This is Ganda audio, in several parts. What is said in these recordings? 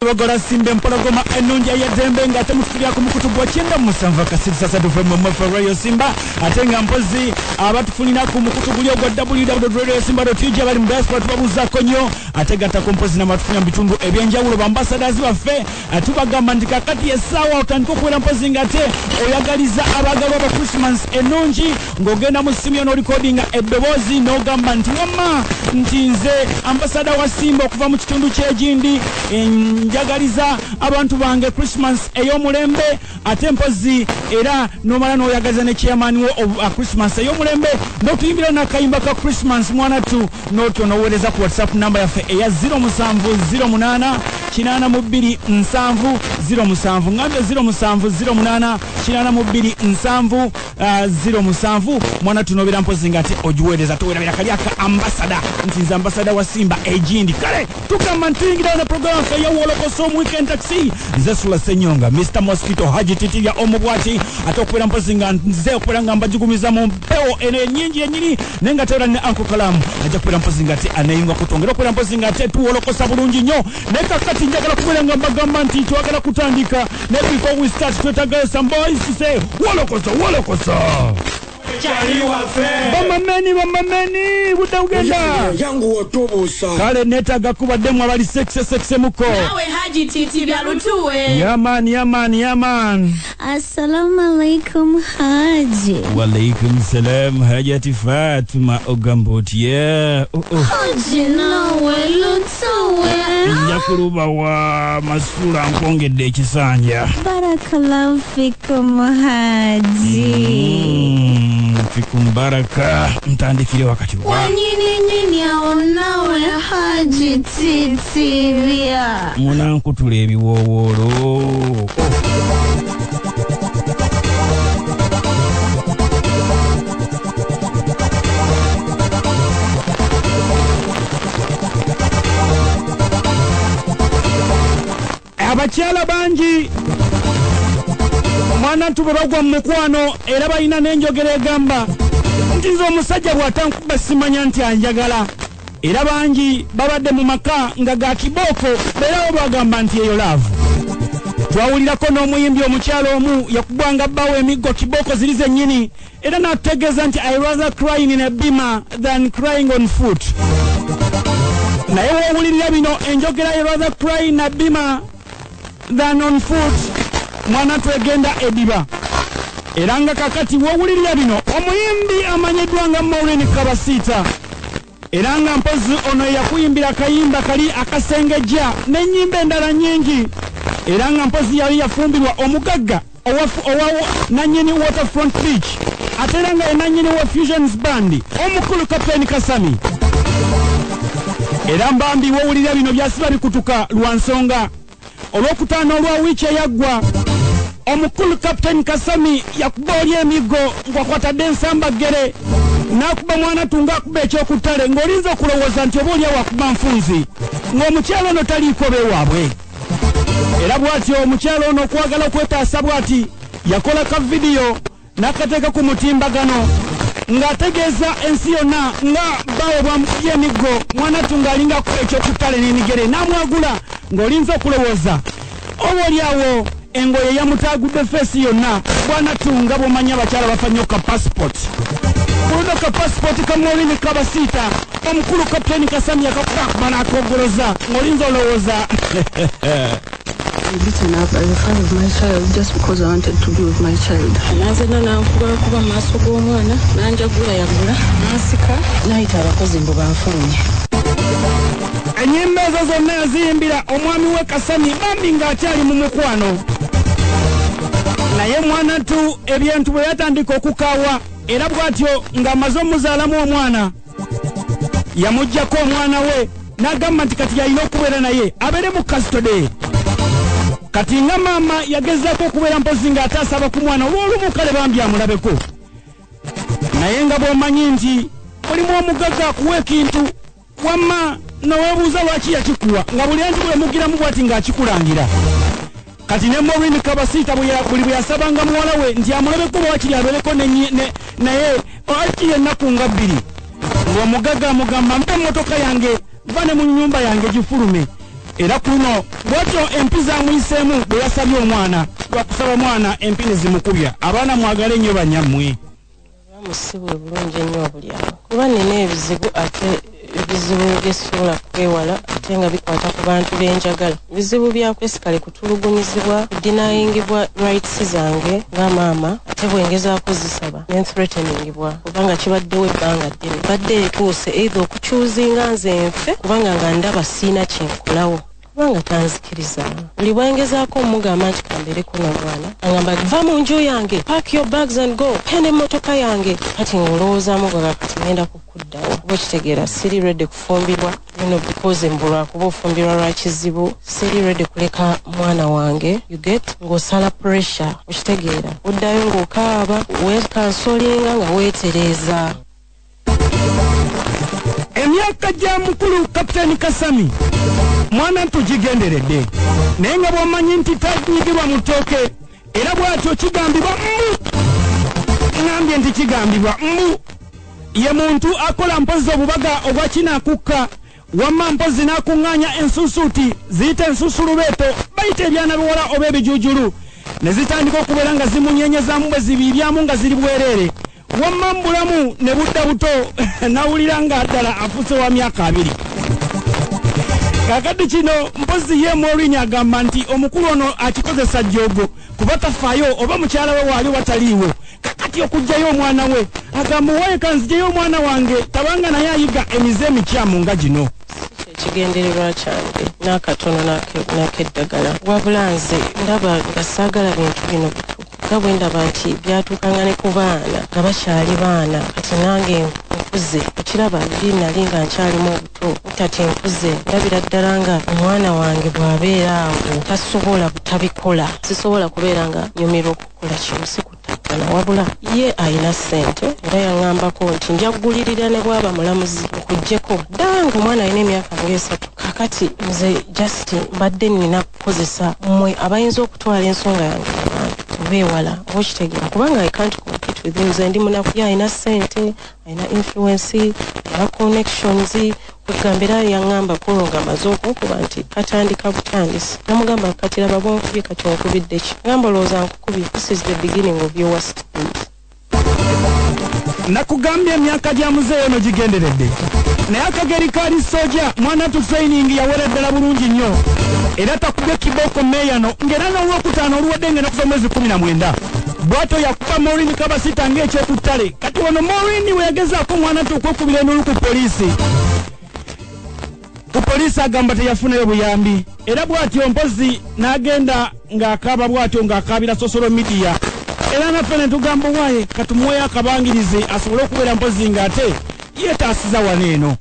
Bagora simbe mpologoma enungi ya dembe nga temufikira ku mukutu gwa kyenda musanva kasirisa satu from Radio Simba atenga mpozi abatufunina ku mukutu guli ogwa www.radiosimba.tv bali mbaspa tubabuza konyo atega ta kompozi na matufunya bitundu ebyenjawulo bambassadors baffe atubagamba ndika kati esawa otandika okuwera mpozi ngate oyagaliza abagalwa ba Christmas enungi ngogenda mu simu no recordinga edobozi no gamba nti wama ntinze ambassador wa Simba okuva mu kitundu ky'egindi njagaliza abantu bange Christmas ey'omulembe ate mpozi era nomala noyagaza ne chairman wa Christmas ey'omulembe notuyimbira nakayimba ka Christmas mwana tu noto nowereza ku WhatsApp number yaffe eya 0708 827 07 ngambe 0708 827 07 mwana tu nobera mpozi ngati ojuwereza towerabira kaliaka ambassador ntinza ambassador wa Simba egindi kale tukamantingira na program ya Wolokoso weekend taxi Zesula Senyonga Mr Mosquito Haji Titiya omubwati atokwera mpozinga nze okwera mbajigumiza mu mpeo ene nyingi yenyini nenga tera ne Uncle Kalam ajakwera mpozinga ati anayinga kutongera kwera mpozinga ati tuwolokosa bulungi nyo neka kati njagala kwera mbagamba nti twagala kutandika ne before we start twetaga some boys to say wolokosa Bamameni budawugenda yangu watobosa kale netaga kubaddemu abali sexe muko nawe Haji Titi bya lutuwe yaman Assalamu alaikum Haji. Wa alaikum salam Hajati Fatuma Ogamboti Haji nawe lutuwe njakuluba wa masula nkongedde ekisanja Barakallahu fikum Haji. Fikum baraka mtandikire wakati wa Wanyini aonawe Haji Titi bya munankutula ebiwoowolo abakyala bangi mwana tubagwa mu mukwano era balina n'enjogera egamba nti nze omusajja bw'atankuba simanya nti anjagala era bangi babadde mu maka nga ga kibooko beerawo bagamba nti eyo laavu twawulirako n'omuyimbi omukyalo omu yakugwanga bbawo emiggo kibooko ziri zennyini era n'atutegeeza nti I rather crying in a bima than crying on foot naye woowulirira bino enjogera I rather crying in a bima than on foot mwana twegenda ediba era nga kakati wowulirira bino omuyimbi amanyiddwa nga Maureen Kabasita era nga mpozi ono yakuyimbira kayimba kali akasengejja n'ennyimba endala nyingi era nga mpozi yali yafumbirwa omugagga owa nanyini Waterfront Beach ate era nga enanyini wa Fusions Band omukulu Kapteni Kasami era mbambi wowulirira bino byasiba bikutuka lwa nsonga olwokutaano olwa wiiki eyaggwa omukulu Kapteni Kasami yakuba oli emiggo ng'akwatadde ensambagere n'akuba mwana tunga akuba ekyokutale ng'olinza okulowooza nti oba oliawo akuba nfunzi ng'omukyalo ono taliiko beewaabwe era bw'atyo omukyalo ono okwagala okwetaasa bw'ati yakola ka vidiyo n'akateeka ku mutimbagano ng'ategeeza ensi yonna nga bawe bwamukubye emiggo mwana tunga alinga akuba ekyokutale n'emigere n'amwagula ng'olinza okulowooza oba oliawo engoye yamutagudde feesi yonna bwana tunga bw'omanya abakyala bafa nnyo ka passport kuluno ka passport ka Maureen Kabasita omukulu Kapteni Kasami yakakuba n'akogoloza ng'olinza olowooza beaten up as a fan of my child just because I wanted to be with my child. nazena nankuba maaso g'omwana nanjagula yagula nansika nayita abakozi mbu banfunye ennyimba ezo zonna yaziyimbira omwami we Kasami bambi ng'akyali mu mukwano naye mwana tu ebintu bwe yatandika okukaawa era bw'atyo ng'amaze omuzaalamu omwana yamuggyako omwana we n'agamba nti kati yalina okubeera naye abeere mu custody kati nga maama yagezaako okubeera mpozi ng'ataasaba ku mwana olw'olumu kale bambi amulabeko naye nga bw'omanyi nti olimu omugagga akuwa ekintu wamma noweebuuza lwaki yakikuwa nga buli anti bwemugiramu bw'ati ng'akikulangira kati ne Maureen Kabasita buli bwe yasabanga muwala we nti amulabeko lwakiri abeereko naye akiri ennaku nga bbiri ng'omugagga amugamba mpa emmotoka yange va ne mu nnyumba yange gifulume era kuno bwatyo empi zamuyisemu bwe yasabye omwana lwakusaba mwana empi ne zimukubya. Abaana mwagale nnyo banyammwe. Musibwe bulungi ennyo obulyawo kuba nina ebizibu ate ebizibu byesobola kwewala ate nga bikwata ku bantu benjagala. Ebizibu byakwesikale kutulugunyizibwa kudinayingibwa rights zange nga maama ate bwengezaako zisaba nenthreateningibwa kubanga kibaddewo ebbanga ddene badde etuuse either okukyuzinga nze nfe kubanga nga ndaba siina kyenkolawo kubanga tanzikiriza. Buli bwengezaako omugamba nti kambere kuno bwana agamba va mu nju yange pack your bags and go pene emmotoka yange kati ng'olowoozaamu gwaga kati ngenda kukuddawo kuba okitegeera siri redde kufumbirwa because mbulwa kuba ofumbirwa lwa kizibu siri redde kuleka mwana wange you get ng'osala pressure okitegeera oddayo ng'okaaba weekansolinga nga weetereeza. Emyaka gya mukulu Kapitaani Kasami mwana tugigenderedde naye nga bw'omanyi nti tanyigirwa mu ttooke era bw'atyo kigambibwa mbu ngambye nti kigambibwa mbu ye muntu akola mpozi obubaga obwa kinaakukka wamma mpozi n'akuŋŋaanya ensuusuuti ziyita ensuusulubeeto bayita ebyana biwala oba ebijuujulu ne zitandika okubeera nga zimunyeenyezaamu bwe zibiibyamu nga ziri bwereere wamma mbulamu ne budda buto nawulira nga ddala afuuse wa myaka 2. Kakati kino mpozi ye Maureen agamba nti omukulu ono akikozesa jjogo kuba tafaayo oba mukyala we waali wataliiwo. Kakati okugjayo omwana we agamba waye kanzijeyo omwana wange tabanga naye ayiga emize emikyamu nga gino. Ekigendererwa kyange n'akatono n'akeddagala wabula nze ndaba nga saagala bintu bino bituufu nga bwe ndaba nti byatuukanga ne ku baana nga bakyali baana kati nange nkuze ekiraba nali nga nkyalimu obuto kati nkuze ndabira ddala nga omwana wange bw'abeera awo tasobola butabikola sisobola kubeera nga nyumirwa okukola kimu sikutakkana wabula ye ayina ssente era yaŋŋambako nti nja kugulirira ne bw'aba mulamuzi okuggyeko ddala ng'omwana alina emyaka nga 3 kakati nze just mbadde nina kukozesa mmwe abayinza okutwala ensonga yange beewala okitegeera kubanga I can't compete with him. Nze ndi munaku ye ayina ssente ayina influence ayina connections kugambira yaŋŋamba kulo nga amaze okunkuba nti katandika butandisi namugamba kati laba bwonkubye kati onkubidde ki ngamba olowooza nkukubye this is the beginning of your worst days. Nakugambye emyaka gya muzeeyo no gigenderedde naye akageri kaali soja mwana tu training yawera ddala bulungi nnyo era takubye kiboko meyano ng'era n'olwokutaano oluwadde ngenda kuva mwezi 19 bwato yakuba Maureen Kabasita ng'ekyokuttale kati wano Maureen we yagezaako mwana tu okwekubira enulu ku poliisi agamba teyafunayo buyambi era bw'atyo mpozi n'agenda ng'akaaba bw'atyo ng'akaabira social media era naffe ne tugamba waaye katumuweyo akabangirize asobole okubeera mpozi ng'ate yeetaasiza wano eno.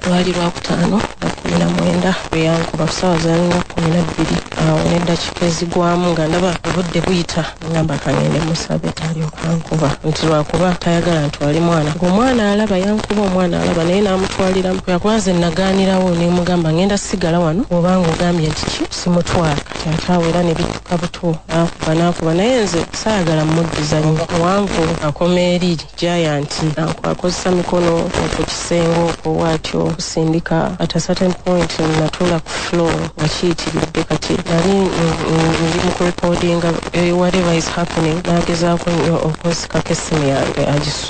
Lwali Lwakutaano 19 bwe yankuba ku ssaawa za 12 awo n'eddakiika ezigwamu nga ndaba obudde buyita ngamba kangende musabe talyoka nkuba nti lwakuba tayagala ntwali mwana ng'omwana alaba yankuba omwana alaba naye n'amutwalira yakuba nze nagaanirawo nemugamba ngenda sigala wano obanga ogambye nti ki simutwala kati ate awo era ne bidduka buto n'akuba naye nze saayagala muddiza muwanvu akoma eri giant akozesa mikono ku kisenge okwo bw'atyo kusindika at a certain point natuula ku floor nga kiyitiridde kati nali ndi mu kurecordinga whatever is happening nagezaako nnyo okunsikako essimu yange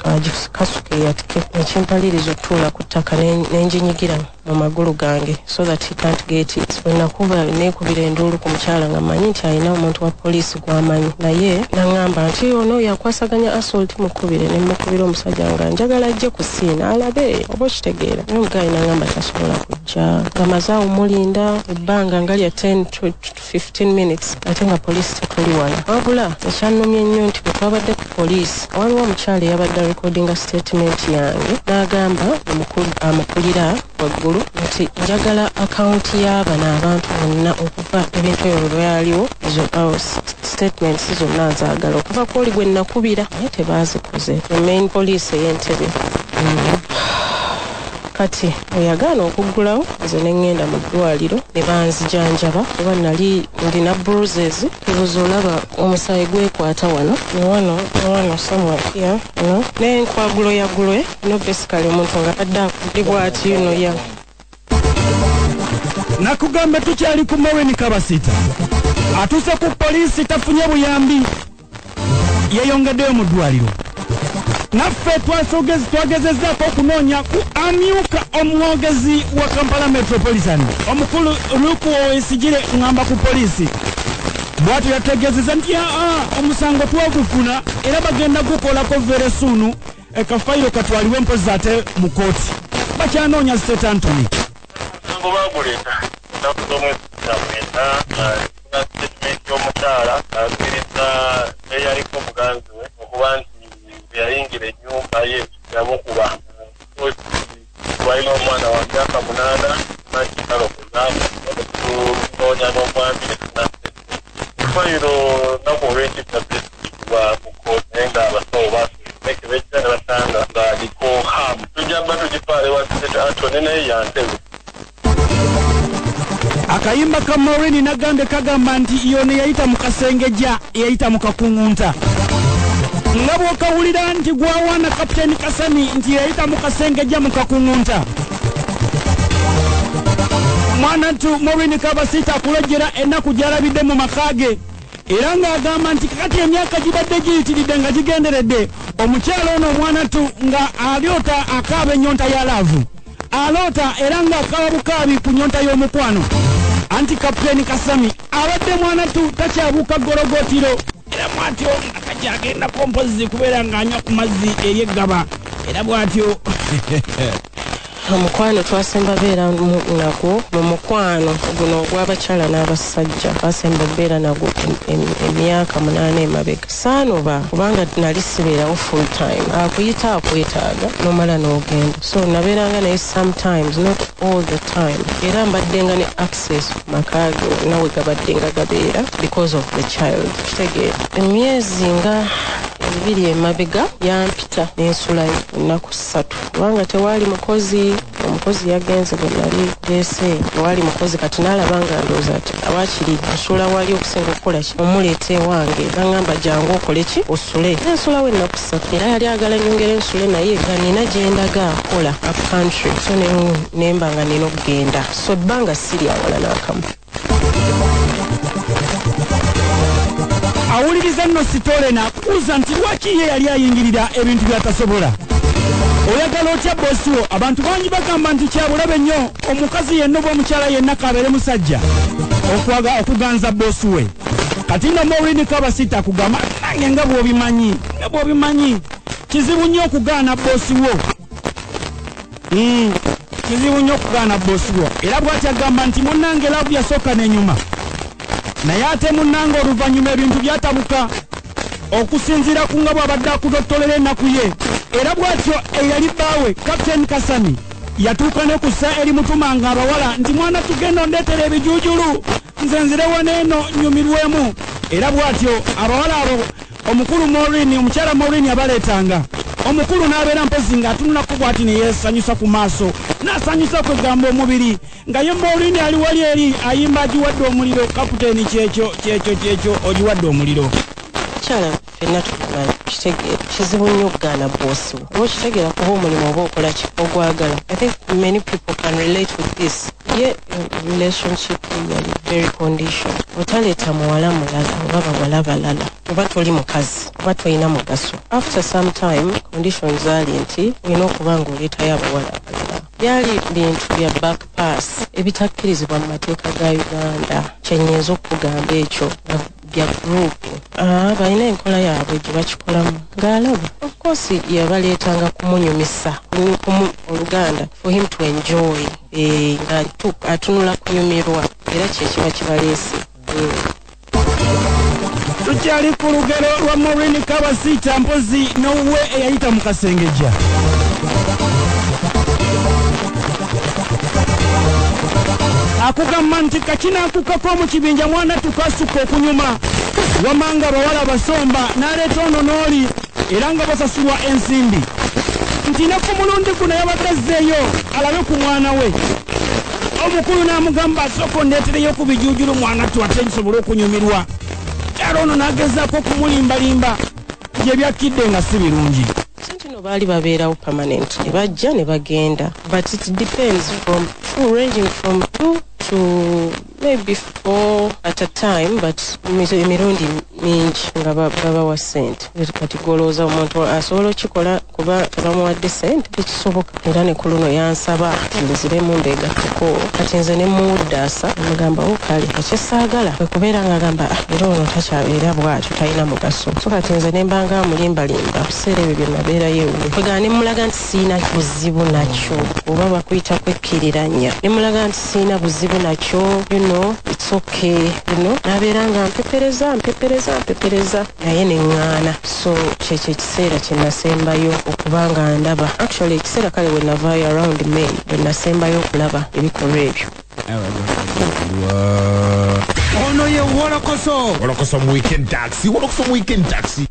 agikasuke yatike ekimpaliriza okutuula ku ttaka nenjinyigira mu magulu gange so that he can't get it. Bwe nakuba neekubira enduulu ku mukyala nga manyi nti alina omuntu wa poliisi gw'amanyi naye naŋŋamba nti ono yakwasaganya assault mukubire ne mukubira omusajja nga njagala ajje ku siina alabe oba okitegeera naye omugaali naŋŋamba tasobola kujja nga maze awo mulinda ebbanga nga lya 10 to 15 minutes ate nga poliisi tekuli wala wabula ekyannumye nnyo nti bwe twabadde ku poliisi waliwo omukyala eyabadde recordinga statement yange n'agamba amukulira waggulu nti njagala akawunti y'abano abantu bonna okuva ebintu ebyo lwaliwo ezo statements zonna nzaagala okuva kwoli gwe nakubira naye tebaazikoze main police ey'Entebbe kati oyagaana okuggulawo nze neŋŋenda mu ddwaliro ne banzijanjaba kuba nali ndina bruises ebuza olaba omusaayi gwekwata wano wano somewhere here n'enkwagulo yaggulwe no basically omuntu nga adde akudde bw'ati yuno ya Nakugambe tukyali ku Maureen Kabasita. Atuse ku poliisi tafunye buyambi. Yeyongeddeyo mu ddwaliro. Naffe twagezezzaako okunoonya ku amyuka omwogezi wa Kampala Metropolitan. Omukulu Luku Owesigire ngamba ku poliisi. Bw'atyo yategeezezza nti omusango twagufuna era bagenda gukolako very soon. Ekafayiro katwaliwe mpozi ate mu kooti. Bakyanoonya State Anthony. Omusango baguleeta. Na statement y'omukyala akkiriza eyaliko muganzi we okuba nti yayingira ennyumba ye yamukuba twalina omwana wa myaka 8 nakitalo kunaana tunoonya n'omwami fayiro naku olw'ekitabesigibwa mu kooti naye nga abasawo bakebejja ne basanga ng'aliko hamu tujja kuba tugifaale wa State Anthony naye yantebe. Akayimba ka Maureen nagambe kagamba nti yone yayita mu kasengejja yayita mu kakungunta. Nga bw'okawulira nti gwawaana Kapiteni Kasani nti yayita mu kasengejja mu kakungunta. Mwana ntu Maureen Kabasita akulojera ennaku gy'alabidde mu makage. Era ng'agamba nti kati emyaka gibadde giyitiridde nga gigenderedde. Omukyala ono omwana ntu nga alyota akaaba ennyonta ya laavu. Alota era nga akaaba bukaabi ku nyonta y'omukwano. Anti Kapiteni Kasami abadde mwana tu takyabuuka gorogotiro era bw'atyo akajagenda kompozi kubeera ng'anywa ku mazzi eri eggaba era bw'atyo omukwano twasemba beera nagwo mu mukwano guno ogw'abakyala n'abasajja twasemba beera nagwo emyaka 8 emabega saanoba kubanga nali sibeerawo full time akuyita akwetaaga nomala n'ogenda so nabeeranga naye sometimes not all the time era mbaddenga ne access makage nawe gabadde nga gabeera because of the child kitegeera emyezi nga 2 emabega yampita n'ensulayo ennaku 3 kubanga tewaali mukozi omukozi yagenze bwe nali dese tewali mukozi kati n'alaba nga ndowooza ati awaakiri nsula wali okusinga okukola ki omuleeta ewange nangamba jangu okole ki osule ensulawo ennaku 3 era yali agala nyongera ensule naye nga nina gyendaga kola up country so nemba nga nina okugenda so ebbanga siri awala n'akamu. Awuliriza nno sitole n'akubuuza nti lwaki ye yali ayingirira ebintu by'atasobola. Oyagala otya boosi wo? Abantu bangi bagamba nti kyabulabe nnyo omukazi yenna oba omukyala yenna kabeere musajja okuganza boosi we. Kati nno Maureen Kabasita akugamba nange nga bw'obimanyi kizibu nnyo okugaana boosi wo. Kizibu nnyo okugaana boosi wo. Era bw'ati agamba nti munnange laavu yasooka n'enyuma. Naye ate munnange oluvannyuma ebintu byatabuka okusinziira ku nga bw'abadde akudottolera ennaku ye. Era bw'atyo eyali bbaawe Kapiteni Kasani yatuuka ne kussa eri mutuma nga abawala nti mwana tugenda ondeetera ebijuujulu nze nzirewo n'eno nyumirwemu. Era bw'atyo abawala abo omukulu Maureen omukyala Maureen yabaleetanga. Omukulu n'abeera mpozi ng'atunulako bw'ati ne yeesanyusa ku maaso n'asanyusa kwegamba omubiri nga ye Maureen ali wali eri ayimba agiwadde omuliro kapiteni kyekyo ogiwadde omuliro. Kyala fenna tukimanyi kitegeera kizibu nnyo okugaana boosi wo oba okitegeera kuba omulimu oba okola ogwagala. I think many people can relate with this. Ye relationship yali very conditioned. Otaleeta muwala mulala oba bawala balala oba toli mukazi oba tolina mugaso. After some time conditions zaali nti olina okuba ng'oleetayo abawala abalala. Byali bintu bya back pass ebitakkirizibwa mu mateeka ga Uganda. Kyennyinza okugamba ekyo bya group balina enkola yaabwe gye bakikolamu ng'alaba of course yabaleetanga kumunyumisa oluganda for him to enjoy nga atunula kunyumirwa era kyekiba kibaleese. Tukyali ku lugero lwa Maureen Kabasita mpozi n'owe eyayita mu kasengejja. Akugamba nti kakinaakukako mu kibinja mwana tukasuka okunyuma wamanga abawala basomba n'aleeta ono n'oli era nga basasulwa ensimbi nti ne ku mulundi guno yabadde azzeeyo alabe ku mwana we. Omukulu n'amugamba asooka ondeetereyo ku bijuujulu mwana tu ate nsobole okunyumirwa. Kyalo ono n'agezaako okumulimbalimba gye byakkidde nga si birungi. Sentino baali babeerawo permanent ne bajja ne bagenda but it depends from ranging from 2 to maybe 4 at a time, but emirundi mingi nga babawa ssente. Kati golooza omuntu asobola okikola kuba tebamuwadde ssente tekisoboka. Era ne ku luno yansaba mbuziremu mbeegatteko. Kati nze ne muwuddaasa amugamba kale ekyesaagala kwe kubeera ng'agamba era ono takyabeera bw'atyo talina mugaso. So kati nze ne mbanga mulimbalimba biseera ebyo bye nabeerayo ewuwe. Kwegala ne mulaga nti siina buzibu nakyo oba bakuyita kwekkiriranya. Ne mulaga nti siina buzibu nakyo, you know, it's okay, you know. Nabeera nga mpepereza naye ne ŋŋaana. So kyekyo ekiseera kye nasembayo okuba nga ndaba. Actually ekiseera kale we navaayo around May we nasembayo okulaba ebikolwa ebyo. Ono ye Wolokoso Weekend Taxi.